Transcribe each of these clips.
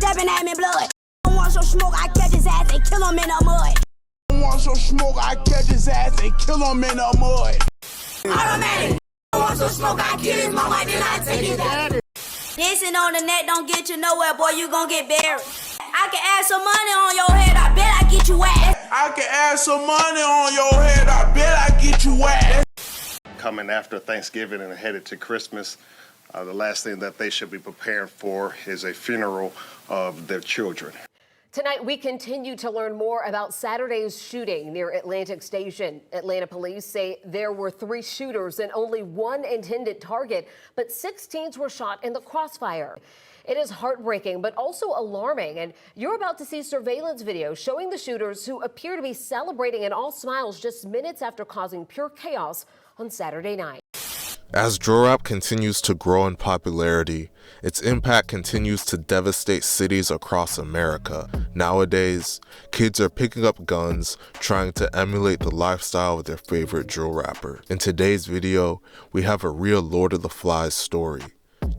stepping at me blood. Don't want some smoke, I catch his ass and kill him in the mud. Don't want some smoke, I catch his ass and kill him in the mud. Automatic. Don't want some smoke, I kill his mama, then I take his daddy. Dancing on the net don't get you nowhere, boy, you gon' get buried. I can add some money on your head, I bet I get you wet. I can add some money on your head, I bet I get you wet. Coming after Thanksgiving and headed to Christmas, the last thing that they should be preparing for is a funeral of their children. Tonight, we continue to learn more about Saturday's shooting near Atlantic Station. Atlanta police say there were 3 shooters and only 1 intended target, but 6 teens were shot in the crossfire. It is heartbreaking, but also alarming. And you're about to see surveillance video showing the shooters, who appear to be celebrating and all smiles just minutes after causing pure chaos on Saturday night. As drill rap continues to grow in popularity, its impact continues to devastate cities across America. Nowadays, kids are picking up guns, trying to emulate the lifestyle of their favorite drill rapper. In today's video, we have a real Lord of the Flies story.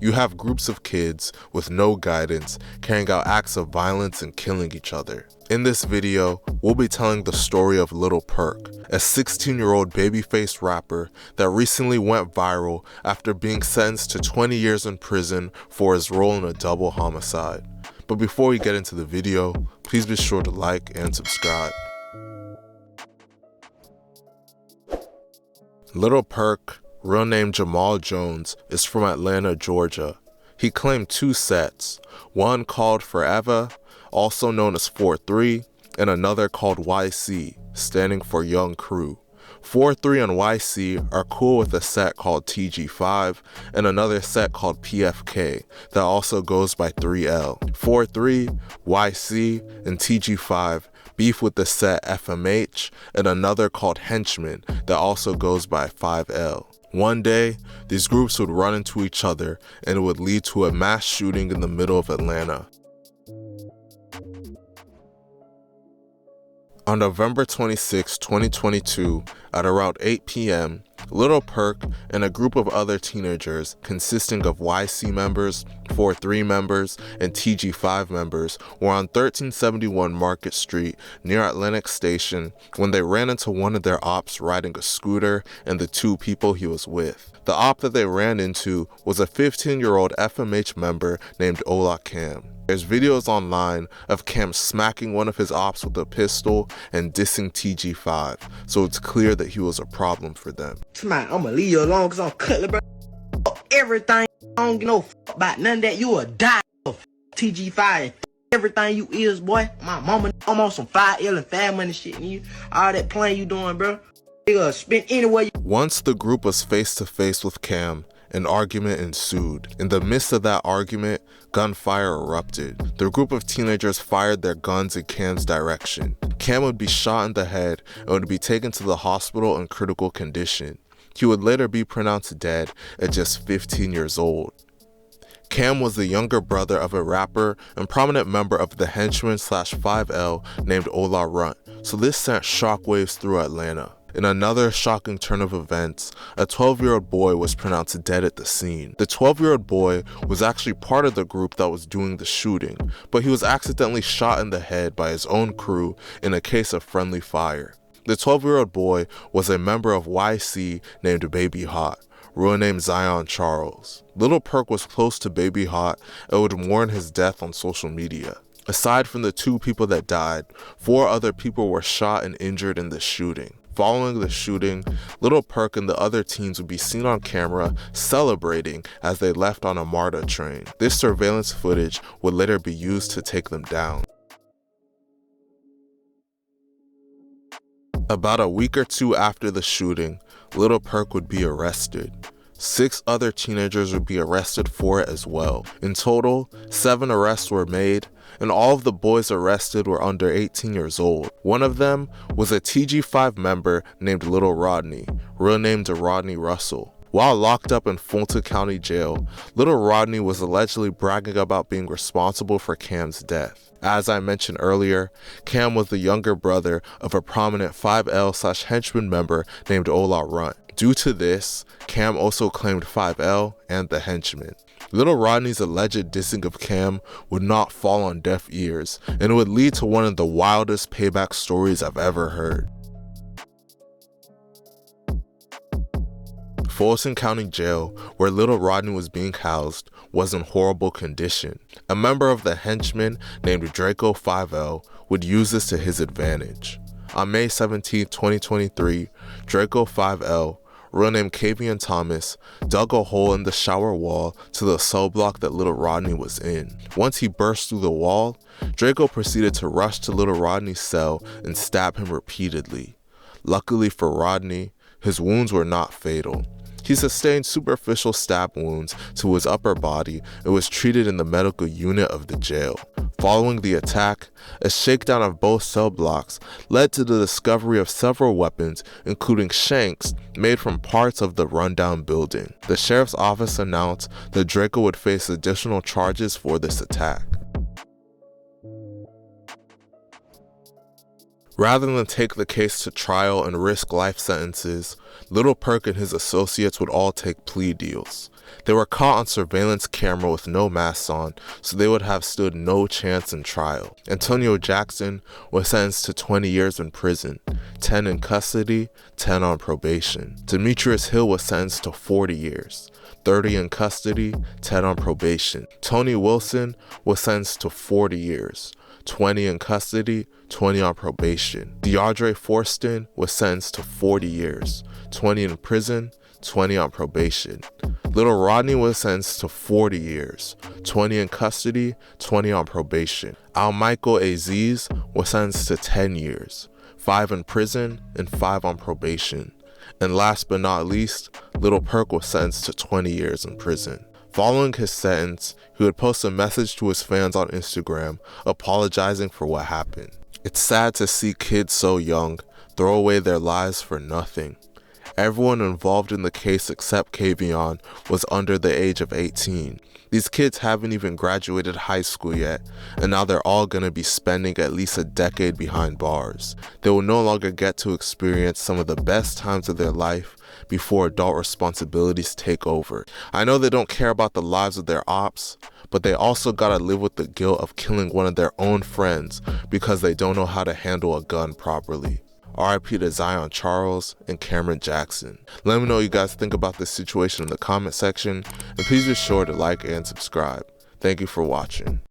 You have groups of kids with no guidance carrying out acts of violence and killing each other. In this video, we'll be telling the story of Lil Purk, a 16-year-old baby-faced rapper that recently went viral after being sentenced to 20 years in prison for his role in a double homicide. But before we get into the video, please be sure to like and subscribe. Lil Purk, real name Jamal Jones, is from Atlanta, Georgia. He claimed 2 sets, one called Forever, also known as 4-3, and another called YC, standing for Young Crew. 4-3 and YC are cool with a set called TG5 and another set called PFK that also goes by 3L. 4-3, YC, and TG5 beef with the set FMH and another called Henchman that also goes by 5L. One day, these groups would run into each other and it would lead to a mass shooting in the middle of Atlanta. On November 26, 2022, at around 8 p.m., Lil Purk and a group of other teenagers consisting of YC members, 4-3 members, and TG5 members were on 1371 Market Street near Atlantic Station when they ran into one of their ops riding a scooter and the 2 people he was with. The op that they ran into was a 15-year-old FMH member named Ola Cam. There's videos online of Cam smacking one of his ops with a pistol and dissing TG5, so it's clear that he was a problem for them. I'ma leave you alone cause I'm cutting, bro. Everything. I don't give no fuck about none of that. You will die. TG5. Everything you is, boy. My mama, I'm on some 5L and fat money shit. And you, all that playing you doing, bro. Spend anywhere. Once the group was face to face with Cam, an argument ensued. In the midst of that argument, gunfire erupted. The group of teenagers fired their guns in Cam's direction. Cam would be shot in the head and would be taken to the hospital in critical condition. He would later be pronounced dead at just 15 years old. Cam was the younger brother of a rapper and prominent member of the Henchman/5L named Ola Runt, so this sent shockwaves through Atlanta. In another shocking turn of events, a 12-year-old boy was pronounced dead at the scene. The 12-year-old boy was actually part of the group that was doing the shooting, but he was accidentally shot in the head by his own crew in a case of friendly fire. The 12-year-old boy was a member of YC named Baby Hot, real name Zion Charles. Lil Purk was close to Baby Hot and would mourn his death on social media. Aside from the 2 people that died, 4 other people were shot and injured in the shooting. Following the shooting, Lil Purk and the other teens would be seen on camera celebrating as they left on a MARTA train. This surveillance footage would later be used to take them down. About a week or 2 after the shooting, Lil Purk would be arrested. 6 other teenagers would be arrested for it as well. In total, 7 arrests were made, and all of the boys arrested were under 18 years old. One of them was a TG5 member named Little Rodney, real name Rodney Russell. While locked up in Fulton County Jail, Little Rodney was allegedly bragging about being responsible for Cam's death. As I mentioned earlier, Cam was the younger brother of a prominent 5L/henchman member named Ola Runt. Due to this, Cam also claimed 5L and the henchman. Little Rodney's alleged dissing of Cam would not fall on deaf ears, and it would lead to one of the wildest payback stories I've ever heard. Fulton County Jail, where Little Rodney was being housed, was in horrible condition. A member of the henchmen named Draco 5L would use this to his advantage. On May 17, 2023, Draco 5L, real name Kavian Thomas, dug a hole in the shower wall to the cell block that Little Rodney was in. Once he burst through the wall, Draco proceeded to rush to Little Rodney's cell and stab him repeatedly. Luckily for Rodney, his wounds were not fatal. He sustained superficial stab wounds to his upper body and was treated in the medical unit of the jail. Following the attack, a shakedown of both cell blocks led to the discovery of several weapons, including shanks made from parts of the rundown building. The sheriff's office announced that Draco would face additional charges for this attack. Rather than take the case to trial and risk life sentences, Lil Purk and his associates would all take plea deals. They were caught on surveillance camera with no masks on, so they would have stood no chance in trial. Antonio Jackson was sentenced to 20 years in prison, 10 in custody, 10 on probation. Demetrius Hill was sentenced to 40 years, 30 in custody, 10 on probation. Tony Wilson was sentenced to 40 years, 20 in custody, 20 on probation. DeAndre Forston was sentenced to 40 years, 20 in prison, 20 on probation. Little Rodney was sentenced to 40 years, 20 in custody, 20 on probation. Al-Michael Aziz was sentenced to 10 years, 5 in prison and 5 on probation. And last but not least, Lil Purk was sentenced to 20 years in prison. Following his sentence, he would post a message to his fans on Instagram apologizing for what happened. It's sad to see kids so young throw away their lives for nothing. Everyone involved in the case except Kavion was under the age of 18. These kids haven't even graduated high school yet, and now they're all gonna be spending at least a decade behind bars. They will no longer get to experience some of the best times of their life before adult responsibilities take over. I know they don't care about the lives of their ops, but they also gotta live with the guilt of killing one of their own friends because they don't know how to handle a gun properly. RIP to Zion Charles and Cameron Jackson. Let me know what you guys think about this situation in the comment section, and please be sure to like and subscribe. Thank you for watching.